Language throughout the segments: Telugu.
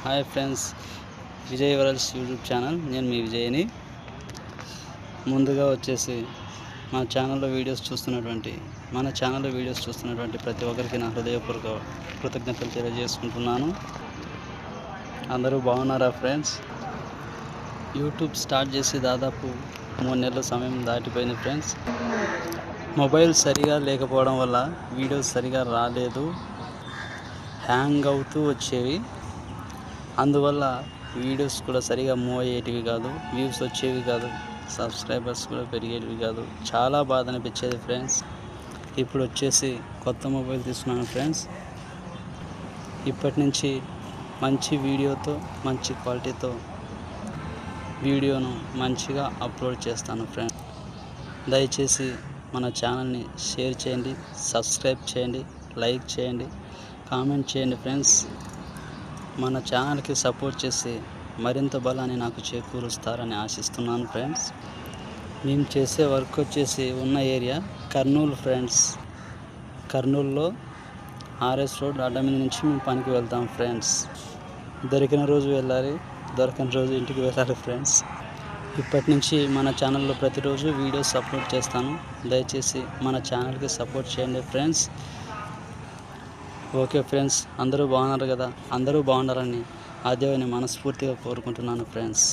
Hi friends, Vijay world's YouTube channel. నేను మీ విజయ్ని. ముందుగా వచ్చేసి మన ఛానల్లో వీడియోస్ చూస్తున్నటువంటి ప్రతి ఒక్కరికి నా హృదయపూర్వక కృతజ్ఞతలు తెలియజేసుకుంటున్నాను. అందరూ బాగున్నారా ఫ్రెండ్స్? యూట్యూబ్ స్టార్ట్ చేసి దాదాపు 3 నెలల సమయం దాటిపోయింది ఫ్రెండ్స్. మొబైల్ సరిగా లేకపోవడం వల్ల వీడియోస్ సరిగా రాలేదు, హ్యాంగ్ అవుతూ వచ్చేవి. అందువల్ల వీడియోస్ కూడా సరిగా మూవ్ అయ్యేటివి కాదు, వ్యూస్ వచ్చేవి కాదు, సబ్స్క్రైబర్స్ కూడా పెరిగేటివి కాదు. చాలా బాధ అనిపించేది ఫ్రెండ్స్. ఇప్పుడు వచ్చేసి కొత్త మొబైల్ తీసుకున్నాను ఫ్రెండ్స్. ఇప్పటి నుంచి మంచి వీడియోతో, మంచి క్వాలిటీతో వీడియోను మంచిగా అప్లోడ్ చేస్తాను ఫ్రెండ్స్. దయచేసి మన ఛానల్ని షేర్ చేయండి, సబ్స్క్రైబ్ చేయండి, లైక్ చేయండి, కామెంట్ చేయండి ఫ్రెండ్స్. మన ఛానల్కి సపోర్ట్ చేసి మరింత బలాన్ని నాకు చేకూరుస్తారని ఆశిస్తున్నాను ఫ్రెండ్స్. మేము చేసే వర్క్ వచ్చేసి ఉన్న ఏరియా కర్నూలు ఫ్రెండ్స్. కర్నూలులో ఆర్ఎస్ రోడ్ అడ్డ మీద నుంచి మేము పనికి వెళ్తాం ఫ్రెండ్స్. దొరికిన రోజు వెళ్ళాలి, దొరకని రోజు ఇంటికి వెళ్ళాలి ఫ్రెండ్స్. ఇప్పటి నుంచి మన ఛానల్లో ప్రతిరోజు వీడియోస్ అప్లోడ్ చేస్తాను. దయచేసి మన ఛానల్కి సపోర్ట్ చేయండి ఫ్రెండ్స్. ఓకే ఫ్రెండ్స్, అందరూ బాగున్నారు కదా? అందరూ బాగుండాలని ఆ దేవుని మనస్ఫూర్తిగా కోరుకుంటున్నాను ఫ్రెండ్స్.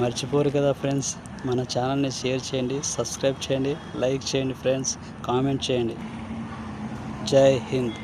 మర్చిపోరు కదా ఫ్రెండ్స్, మన ఛానల్ని షేర్ చేయండి, సబ్స్క్రైబ్ చేయండి, లైక్ చేయండి ఫ్రెండ్స్, కామెంట్ చేయండి. జై హింద్.